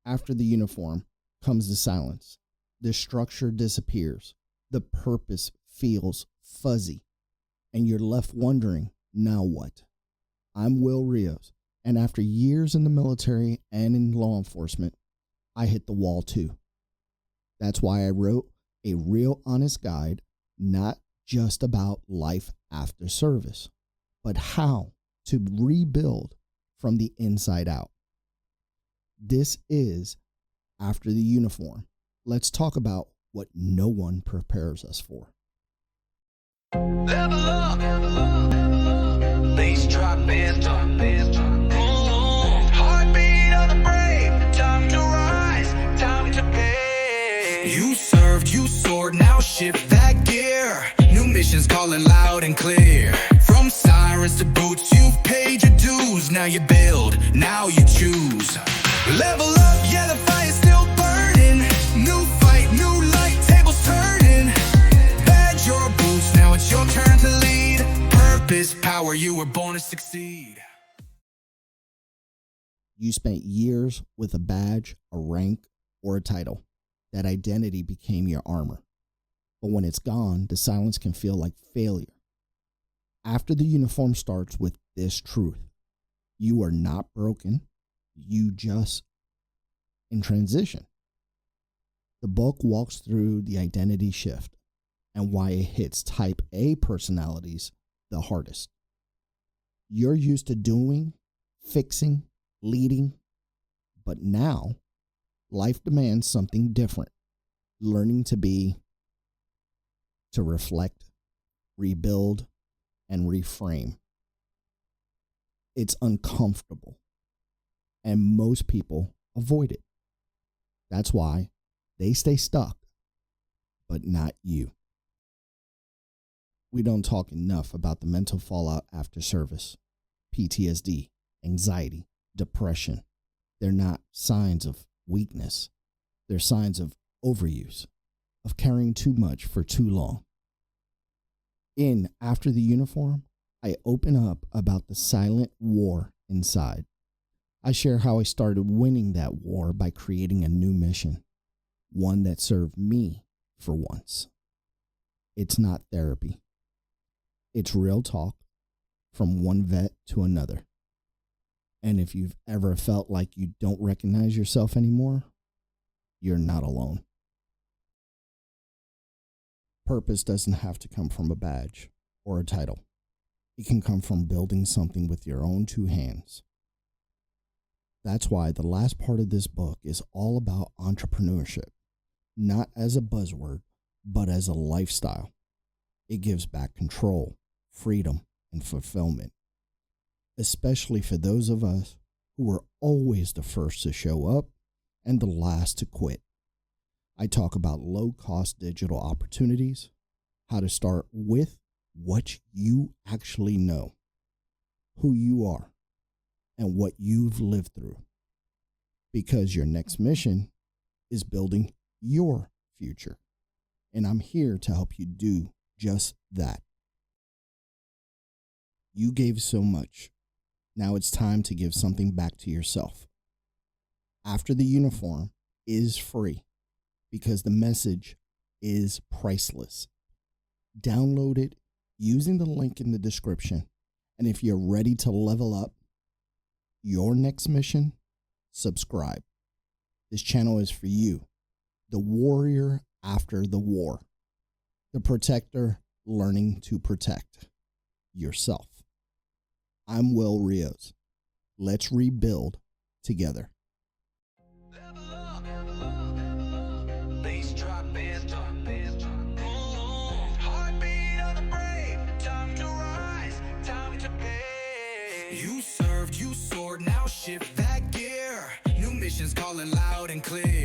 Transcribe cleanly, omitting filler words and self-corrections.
After the uniform comes the silence. The structure disappears. The purpose feels fuzzy. And you're left wondering, now what? I'm Will Rios, and after years in the military and in law enforcement, I hit the wall too. That's why I wrote a real honest guide, not just about life after service, but how to rebuild from the inside out. This is After the Uniform. Let's talk about what no one prepares us for. Level up, bass drop in, heartbeat of the brave, time to rise, time to pay. You served, you soared, now shift that gear. New missions calling loud and clear. From sirens to boots, you've paid your dues. Now you build, now you choose. Level up, yeah, the fire's still burning. New fight, new light, tables turning. Badge your boots, now it's your turn to lead. Purpose, power, you were born to succeed. You spent years with a badge, a rank, or a title. That identity became your armor. But when it's gone, the silence can feel like failure. After the Uniform starts with this truth. You are not broken. You just in transition. The book walks through the identity shift and why it hits type A personalities the hardest. You're used to doing, fixing, leading, but now life demands something different. Learning to be, to reflect, rebuild, and reframe. It's uncomfortable, and most people avoid it. That's why they stay stuck, but not you. We don't talk enough about the mental fallout after service. PTSD, anxiety, depression. They're not signs of weakness. They're signs of overuse, of carrying too much for too long. In After the Uniform, I open up about the silent war inside. I share how I started winning that war by creating a new mission, one that served me for once. It's not therapy. It's real talk from one vet to another. And if you've ever felt like you don't recognize yourself anymore, you're not alone. Purpose doesn't have to come from a badge or a title. It can come from building something with your own two hands. That's why the last part of this book is all about entrepreneurship, not as a buzzword, but as a lifestyle. It gives back control, freedom, and fulfillment, especially for those of us who were always the first to show up and the last to quit. I talk about low-cost digital opportunities, how to start with what you actually know, who you are, and what you've lived through. Because your next mission is building your future. And I'm here to help you do just that. You gave so much. Now it's time to give something back to yourself. After the Uniform is free because the message is priceless. Download it using the link in the description. And if you're ready to level up your next mission, subscribe. This channel is for you, the warrior after the war, the protector learning to protect yourself. I'm Will Rios. Let's rebuild together. Bass drop in, heartbeat of the brave, time to rise, time to pay. You served, you soared, now shift that gear. New missions calling loud and clear.